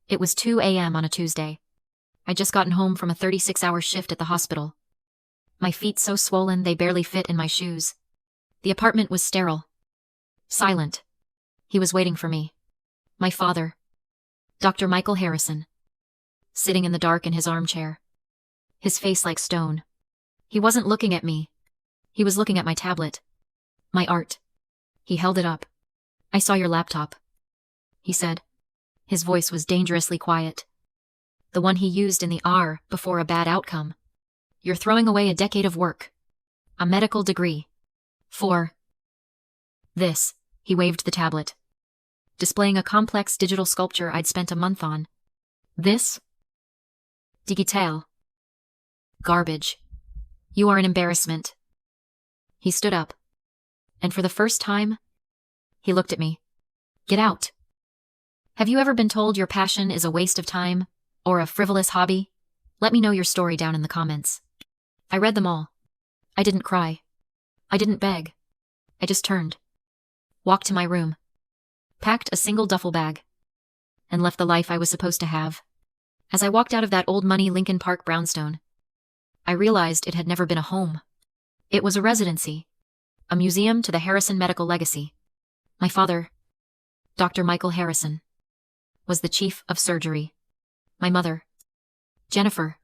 It was 2 a.m. on a Tuesday. I'd just gotten home from a 36-hour shift at the hospital. My feet so swollen they barely fit in my shoes. The apartment was sterile. Silent. He was waiting for me. My father. Dr. Michael Harrison. Sitting in the dark in his armchair. His face like stone. He wasn't looking at me. He was looking at my tablet. My art. He held it up. "I saw your laptop," he said. His voice was dangerously quiet. The one he used in the R before a bad outcome. "You're throwing away a decade of work. A medical degree. For this," he waved the tablet, displaying a complex digital sculpture I'd spent a month on. "This? Digital. Garbage. You are an embarrassment." He stood up. And for the first time, he looked at me. "Get out. Have you ever been told your passion is a waste of time, or a frivolous hobby? Let me know your story down in the comments." I read them all. I didn't cry. I didn't beg. I just turned, walked to my room, packed a single duffel bag, and left the life I was supposed to have. As I walked out of that old money Lincoln Park brownstone, I realized it had never been a home. It was a residency, a museum to the Harrison medical legacy. My father, Dr. Michael Harrison, was the chief of surgery. My mother, Jennifer,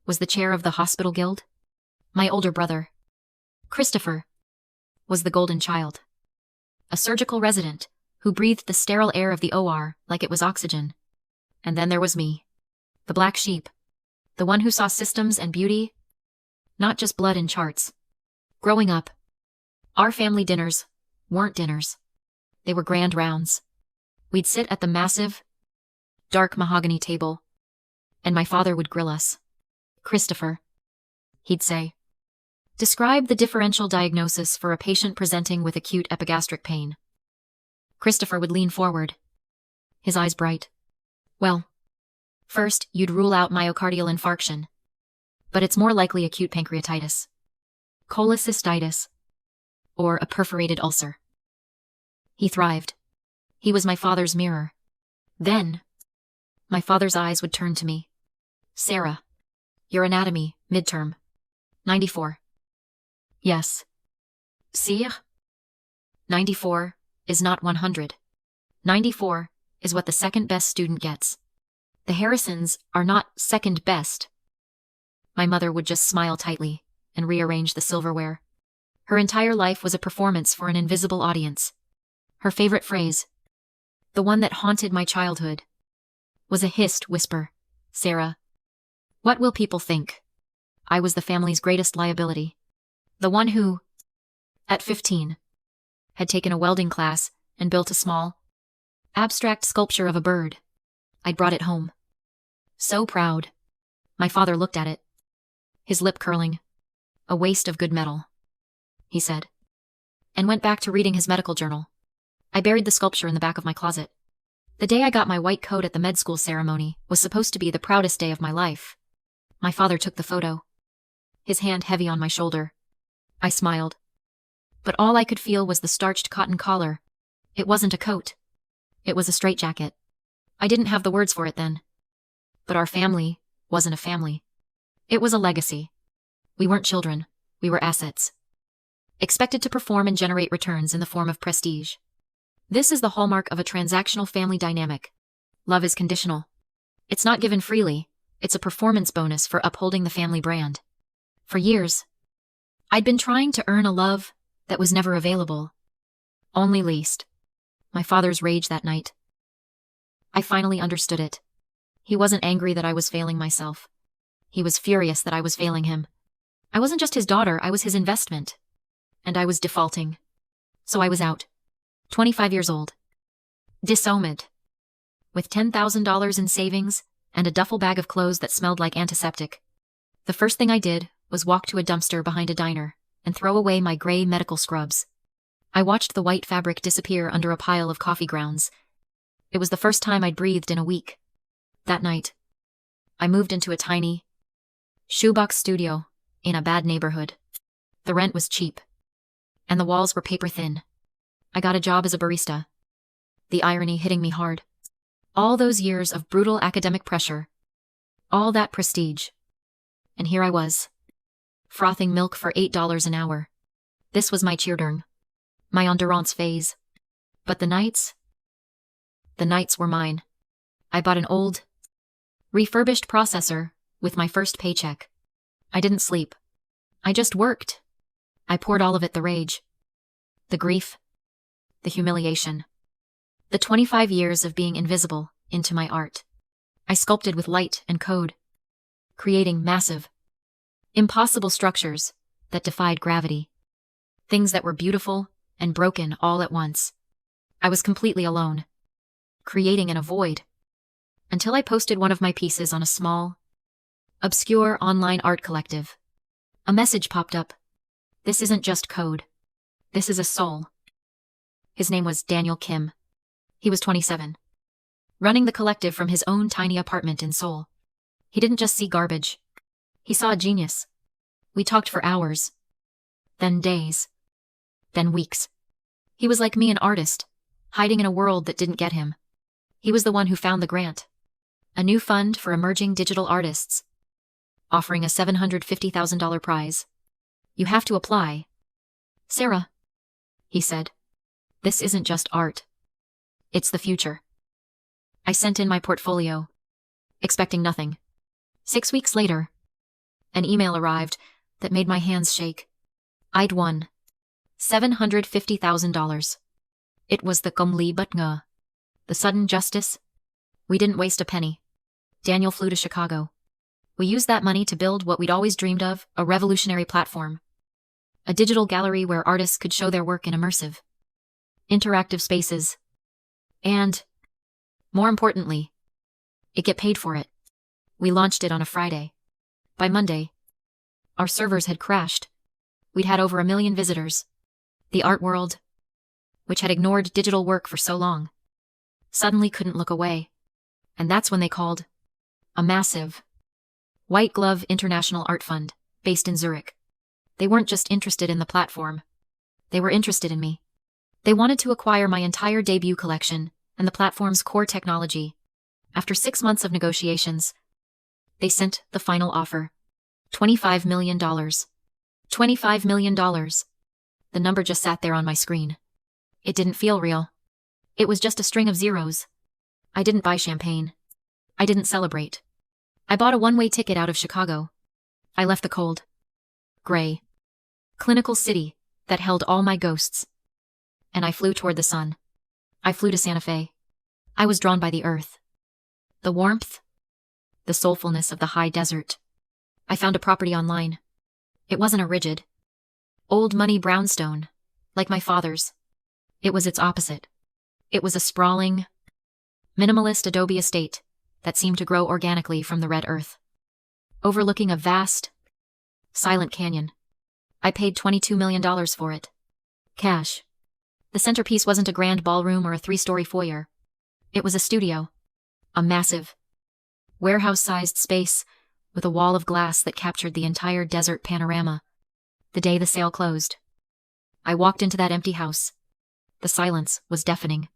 was the chair of the hospital guild. My older brother, Christopher, was the golden child, a surgical resident who breathed the sterile air of the OR like it was oxygen. And then there was me, the black sheep, the one who saw systems and beauty, not just blood and charts. Growing up, our family dinners weren't dinners. They were grand rounds. We'd sit at the massive, dark mahogany table, and my father would grill us. "Christopher," he'd say, "describe the differential diagnosis for a patient presenting with acute epigastric pain." Christopher would lean forward, his eyes bright. "Well, first you'd rule out myocardial infarction, but it's more likely acute pancreatitis, cholecystitis, or a perforated ulcer." He thrived. He was my father's mirror. Then, my father's eyes would turn to me. "Sarah, your anatomy, midterm. 94. Yes. Sire? 94 is not 100. 94 is what the second best student gets. The Harrisons are not second best." My mother would just smile tightly and rearrange the silverware. Her entire life was a performance for an invisible audience. Her favorite phrase, the one that haunted my childhood, was a hissed whisper. "Sarah, what will people think?" I was the family's greatest liability. The one who, at 15, had taken a welding class and built a small, abstract sculpture of a bird. I'd brought it home. So proud. My father looked at it, his lip curling. "A waste of good metal," he said, and went back to reading his medical journal. I buried the sculpture in the back of my closet. The day I got my white coat at the med school ceremony was supposed to be the proudest day of my life. My father took the photo, his hand heavy on my shoulder. I smiled. But all I could feel was the starched cotton collar. It wasn't a coat. It was a straitjacket. I didn't have the words for it then. But our family wasn't a family. It was a legacy. We weren't children. We were assets, expected to perform and generate returns in the form of prestige. This is the hallmark of a transactional family dynamic. Love is conditional. It's not given freely. It's a performance bonus for upholding the family brand. For years, I'd been trying to earn a love that was never available. Only leased. My father's rage that night. I finally understood it. He wasn't angry that I was failing myself. He was furious that I was failing him. I wasn't just his daughter, I was his investment. And I was defaulting. So I was out. 25 years old. Disowned. With $10,000 in savings and a duffel bag of clothes that smelled like antiseptic. The first thing I did was walk to a dumpster behind a diner and throw away my gray medical scrubs. I watched the white fabric disappear under a pile of coffee grounds. It was the first time I'd breathed in a week. That night, I moved into a tiny shoebox studio in a bad neighborhood. The rent was cheap, and the walls were paper thin. I got a job as a barista. The irony hitting me hard. All those years of brutal academic pressure. All that prestige. And here I was, frothing milk for $8 an hour. This was my cheerleading, my endurance phase. But the nights were mine. I bought an old, refurbished processor with my first paycheck. I didn't sleep. I just worked. I poured all of it, the rage, the grief, the humiliation, the 25 years of being invisible, into my art. I sculpted with light and code, creating massive, impossible structures that defied gravity. Things that were beautiful and broken all at once. I was completely alone, creating in a void, until I posted one of my pieces on a small, obscure online art collective. A message popped up. This isn't just code. This is a soul. His name was Daniel Kim. He was 27. Running the collective from his own tiny apartment in Seoul. He didn't just see garbage. He saw a genius. We talked for hours. Then days. Then weeks. He was like me, an artist, hiding in a world that didn't get him. He was the one who found the grant. A new fund for emerging digital artists, offering a $750,000 prize. You have to apply. Sarah, he said, this isn't just art. It's the future. I sent in my portfolio, expecting nothing. 6 weeks later, an email arrived that made my hands shake. I'd won $750,000. It was the Gomli Butnga, the sudden justice. We didn't waste a penny. Daniel flew to Chicago. We used that money to build what we'd always dreamed of, a revolutionary platform. A digital gallery where artists could show their work in immersive, interactive spaces. And, more importantly, it get paid for it. We launched it on a Friday. By Monday, our servers had crashed. We'd had over 1 million visitors. The art world, which had ignored digital work for so long, suddenly couldn't look away. And that's when they called. A massive, white glove international art fund, based in Zurich. They weren't just interested in the platform. They were interested in me. They wanted to acquire my entire debut collection and the platform's core technology. After 6 months of negotiations, they sent the final offer. $25 million. $25 million. The number just sat there on my screen. It didn't feel real. It was just a string of zeros. I didn't buy champagne. I didn't celebrate. I bought a one-way ticket out of Chicago. I left the cold, gray, clinical city that held all my ghosts. And I flew toward the sun. I flew to Santa Fe. I was drawn by the earth. The warmth, the soulfulness of the high desert. I found a property online. It wasn't a rigid, old money brownstone, like my father's. It was its opposite. It was a sprawling, minimalist adobe estate that seemed to grow organically from the red earth, overlooking a vast, silent canyon. I paid $22 million for it. Cash. The centerpiece wasn't a grand ballroom or a 3-story foyer. It was a studio. A massive, warehouse-sized space with a wall of glass that captured the entire desert panorama. The day the sale closed, I walked into that empty house. The silence was deafening.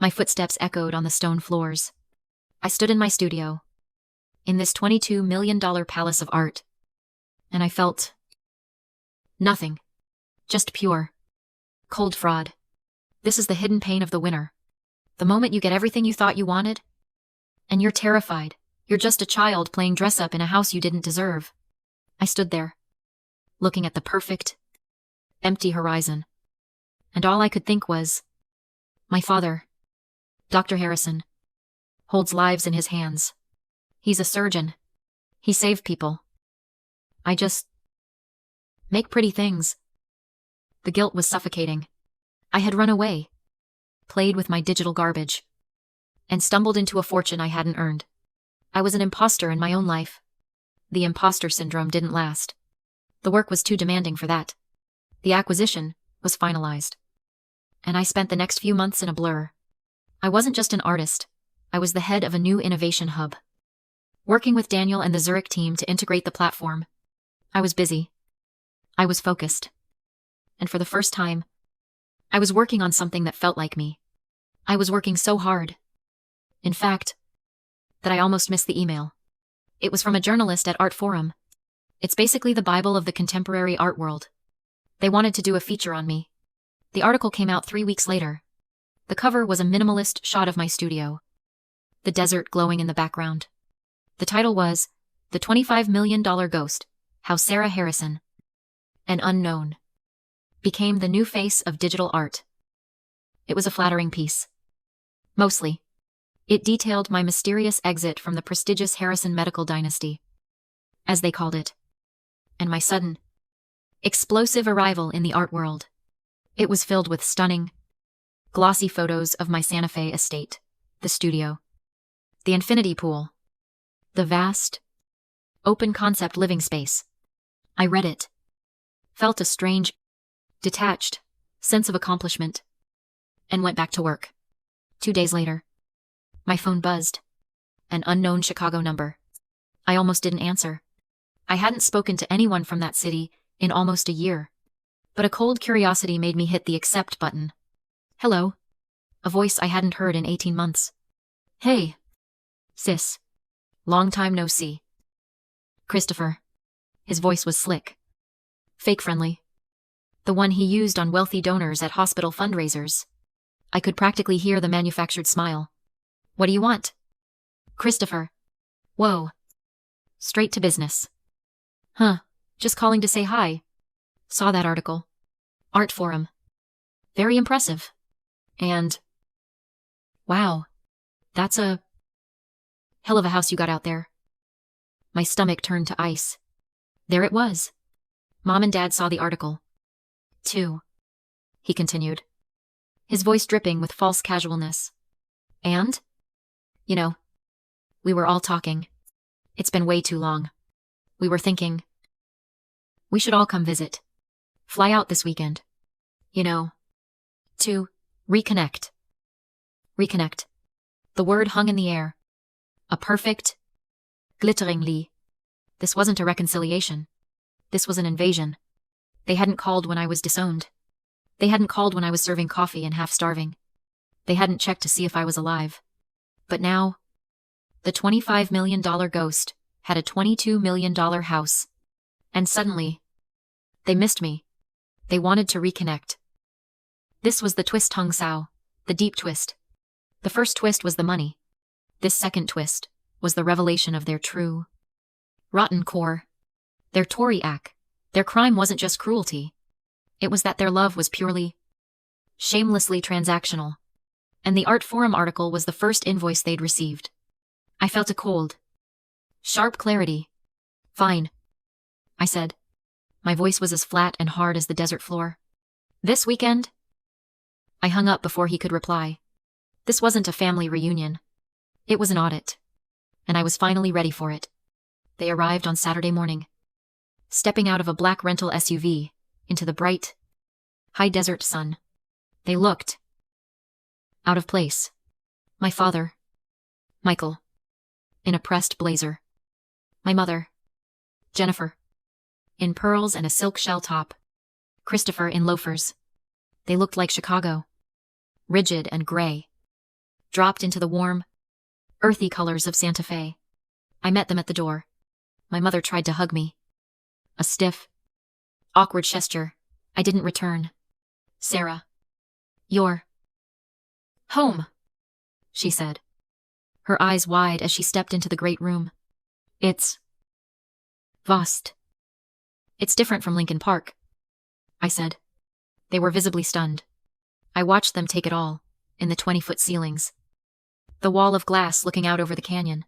My footsteps echoed on the stone floors. I stood in my studio, in this $22 million palace of art, and I felt nothing. Just pure, cold fraud. This is the hidden pain of the winner. The moment you get everything you thought you wanted, and you're terrified. You're just a child playing dress-up in a house you didn't deserve. I stood there, looking at the perfect, empty horizon. And all I could think was, my father, Dr. Harrison, holds lives in his hands. He's a surgeon. He saved people. I just make pretty things. The guilt was suffocating. I had run away, played with my digital garbage, and stumbled into a fortune I hadn't earned. I was an imposter in my own life. The imposter syndrome didn't last. The work was too demanding for that. The acquisition was finalized. And I spent the next few months in a blur. I wasn't just an artist. I was the head of a new innovation hub, working with Daniel and the Zurich team to integrate the platform. I was busy. I was focused. And for the first time, I was working on something that felt like me. I was working so hard, In fact, that I almost missed the email. It was from a journalist at Art Forum. It's basically the Bible of the contemporary art world. They wanted to do a feature on me. The article came out 3 weeks later. The cover was a minimalist shot of my studio, the desert glowing in the background. The title was The $25 Million Ghost, How Sarah Harrison, an unknown, became the new face of digital art. It was a flattering piece. Mostly. It detailed my mysterious exit from the prestigious Harrison medical dynasty, as they called it, and my sudden, explosive arrival in the art world. It was filled with stunning, glossy photos of my Santa Fe estate, the studio, the infinity pool, the vast, open-concept living space. I read it, felt a strange, detached sense of accomplishment, and went back to work. 2 days later, my phone buzzed. An unknown Chicago number. I almost didn't answer. I hadn't spoken to anyone from that city in almost a year. But a cold curiosity made me hit the accept button. Hello. A voice I hadn't heard in 18 months. Hey. Sis. Long time no see. Christopher. His voice was slick. Fake friendly. The one he used on wealthy donors at hospital fundraisers. I could practically hear the manufactured smile. What do you want? Christopher. Whoa. Straight to business. Huh. Just calling to say hi. Saw that article. Art Forum. Very impressive. And... wow. That's a... hell of a house you got out there. My stomach turned to ice. There it was. Mom and Dad saw the article. Too. He continued, his voice dripping with false casualness. And? You know, we were all talking. It's been way too long. We were thinking, we should all come visit. Fly out this weekend. You know, to reconnect. Reconnect. The word hung in the air. A perfect, glitteringly. This wasn't a reconciliation. This was an invasion. They hadn't called when I was disowned. They hadn't called when I was serving coffee and half starving. They hadn't checked to see if I was alive. But now, the $25 million ghost had a $22 million house. And suddenly, they missed me. They wanted to reconnect. This was the twist Hung Sao, the deep twist. The first twist was the money. This second twist was the revelation of their true, rotten core. Their Toriak. Their crime wasn't just cruelty. It was that their love was purely, shamelessly transactional. And the Art Forum article was the first invoice they'd received. I felt a cold, sharp clarity. Fine, I said. My voice was as flat and hard as the desert floor. This weekend? I hung up before he could reply. This wasn't a family reunion. It was an audit. And I was finally ready for it. They arrived on Saturday morning, stepping out of a black rental SUV into the bright, high desert sun. They looked out of place. My father, Michael, in a pressed blazer. My mother, Jennifer, in pearls and a silk shell top. Christopher in loafers. They looked like Chicago, rigid and gray, dropped into the warm, earthy colors of Santa Fe. I met them at the door. My mother tried to hug me. A stiff, awkward gesture. I didn't return. Sarah. You're home, she said, her eyes wide as she stepped into the great room. It's vast. It's different from Lincoln Park, I said. They were visibly stunned. I watched them take it all, in the 20-foot ceilings. The wall of glass looking out over the canyon.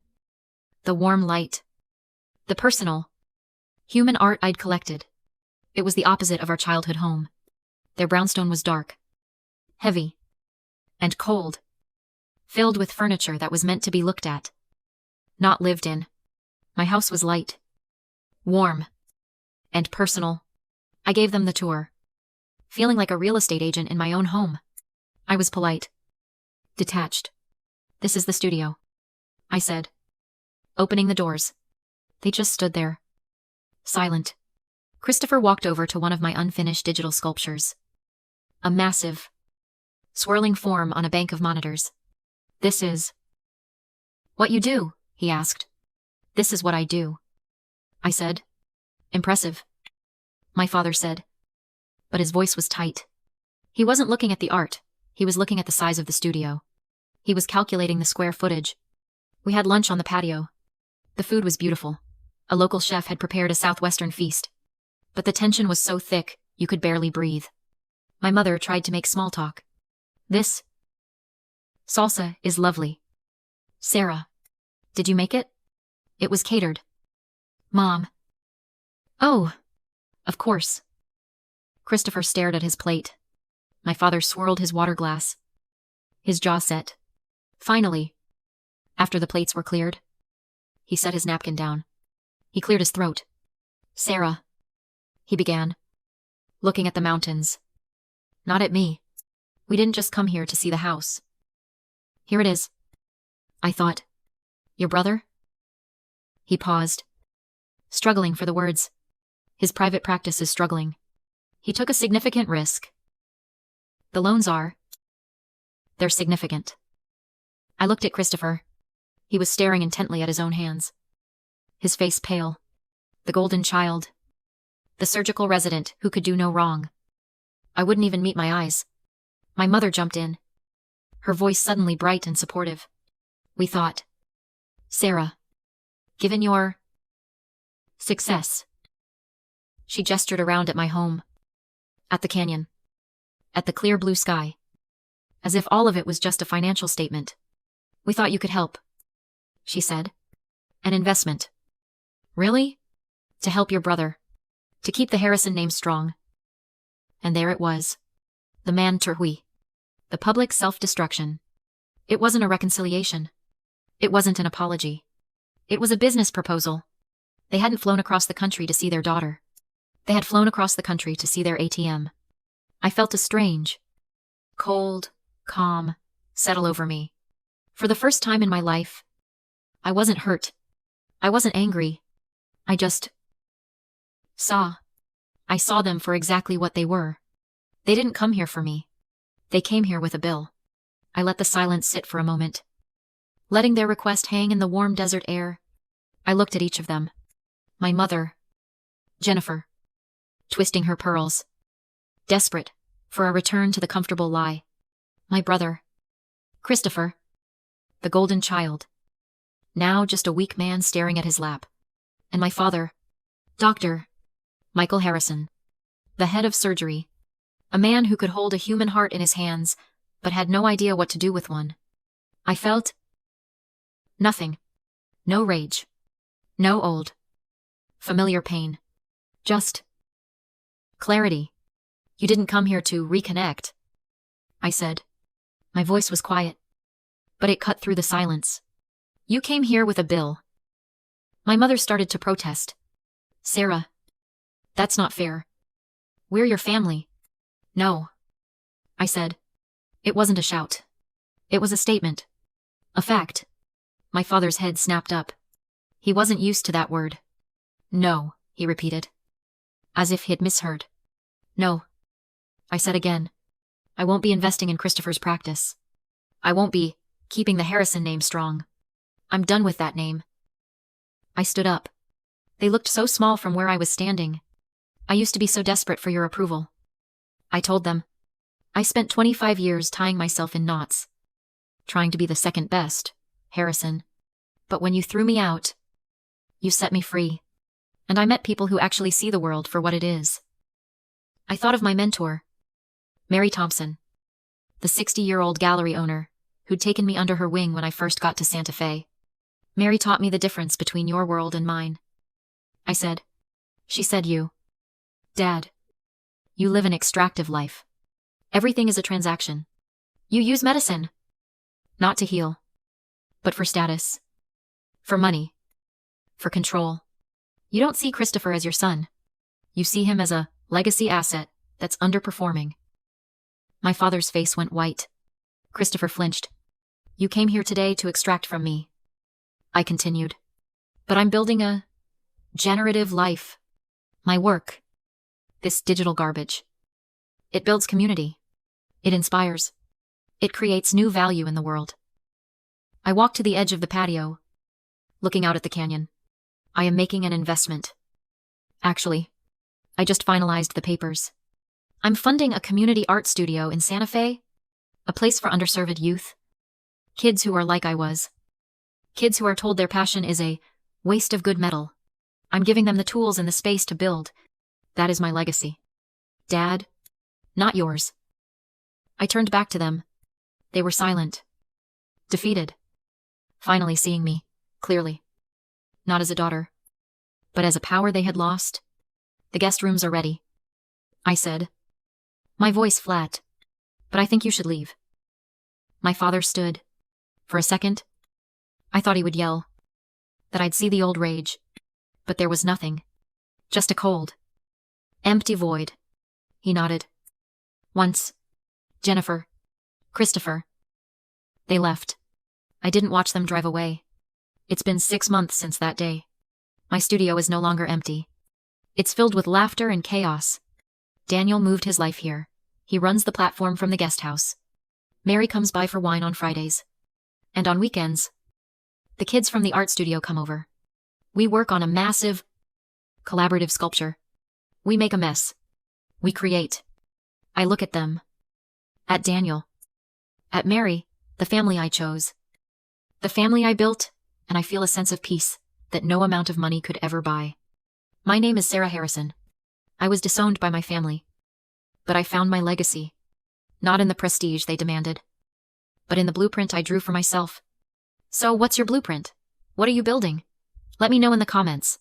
The warm light. The personal, human art I'd collected. It was the opposite of our childhood home. Their brownstone was dark, heavy, and cold, filled with furniture that was meant to be looked at, not lived in. My house was light, warm, and personal. I gave them the tour, feeling like a real estate agent in my own home. I was polite, detached. This is the studio, I said, opening the doors. They just stood there, silent. Christopher walked over to one of my unfinished digital sculptures. A massive, swirling form on a bank of monitors. This is What you do? He asked. This is what I do. I said. Impressive. My father said. But his voice was tight. He wasn't looking at the art. He was looking at the size of the studio. He was calculating the square footage. We had lunch on the patio. The food was beautiful. A local chef had prepared a southwestern feast. But the tension was so thick, you could barely breathe. My mother tried to make small talk. This salsa is lovely. Sarah, did you make it? It was catered. Mom. Oh, of course. Christopher stared at his plate. My father swirled his water glass. His jaw set. Finally, after the plates were cleared, he set his napkin down. He cleared his throat. Sarah, he began, looking at the mountains. Not at me. We didn't just come here to see the house. Here it is. I thought. Your brother? He paused, struggling for the words. His private practice is struggling. He took a significant risk. The loans are. They're significant. I looked at Christopher. He was staring intently at his own hands. His face pale. The golden child. The surgical resident who could do no wrong. I wouldn't even meet my eyes. My mother jumped in. Her voice suddenly bright and supportive. We thought. Sarah. Given your success. She gestured around at my home. At the canyon. At the clear blue sky. As if all of it was just a financial statement. We thought you could help. She said. An investment. Really? To help your brother. To keep the Harrison name strong. And there it was. The man Terhui. The public self-destruction. It wasn't a reconciliation. It wasn't an apology. It was a business proposal. They hadn't flown across the country to see their daughter. They had flown across the country to see their ATM. I felt a strange, cold, calm settle over me. For the first time in my life, I wasn't hurt. I wasn't angry. I just saw. I saw them for exactly what they were. They didn't come here for me. They came here with a bill. I let the silence sit for a moment. Letting their request hang in the warm desert air, I looked at each of them. My mother, Jennifer, twisting her pearls, desperate for a return to the comfortable lie. My brother, Christopher, the golden child, now just a weak man staring at his lap. And my father, Dr. Michael Harrison, the head of surgery, a man who could hold a human heart in his hands, but had no idea what to do with one. I felt nothing. No rage. No old, familiar pain. Just clarity. You didn't come here to reconnect, I said. My voice was quiet, but it cut through the silence. You came here with a bill. My mother started to protest. Sarah, that's not fair. We're your family. No, I said. It wasn't a shout. It was a statement. A fact. My father's head snapped up. He wasn't used to that word. No, he repeated. As if he'd misheard. No. I said again. I won't be investing in Christopher's practice. I won't be keeping the Harrison name strong. I'm done with that name. I stood up. They looked so small from where I was standing. I used to be so desperate for your approval. I told them. I spent 25 years tying myself in knots. Trying to be the second best, Harrison. But when you threw me out, you set me free. And I met people who actually see the world for what it is. I thought of my mentor, Mary Thompson, the 60-year-old gallery owner who'd taken me under her wing when I first got to Santa Fe. Mary taught me the difference between your world and mine. I said. She said you. Dad. You live an extractive life. Everything is a transaction. You use medicine. Not to heal. But for status. For money. For control. You don't see Christopher as your son. You see him as a legacy asset that's underperforming. My father's face went white. Christopher flinched. You came here today to extract from me. I continued. But I'm building a generative life. My work. This digital garbage. It builds community. It inspires. It creates new value in the world. I walk to the edge of the patio, looking out at the canyon. I am making an investment. Actually, I just finalized the papers. I'm funding a community art studio in Santa Fe, a place for underserved youth. Kids who are like I was. Kids who are told their passion is a waste of good metal. I'm giving them the tools and the space to build. That is my legacy. Dad, not yours. I turned back to them. They were silent. Defeated. Finally seeing me, clearly. Not as a daughter, but as a power they had lost. The guest rooms are ready, I said. My voice flat. But I think you should leave. My father stood. For a second, I thought he would yell. That I'd see the old rage. But there was nothing. Just a cold. Empty void. He nodded. Once. Jennifer. Christopher. They left. I didn't watch them drive away. It's been 6 months since that day. My studio is no longer empty. It's filled with laughter and chaos. Daniel moved his life here. He runs the platform from the guest house. Mary comes by for wine on Fridays. And on weekends, the kids from the art studio come over. We work on a massive, collaborative sculpture. We make a mess. We create. I look at them. At Daniel. At Mary, the family I chose. The family I built, and I feel a sense of peace that no amount of money could ever buy. My name is Sarah Harrison. I was disowned by my family. But I found my legacy. Not in the prestige they demanded, but in the blueprint I drew for myself. So what's your blueprint? What are you building? Let me know in the comments.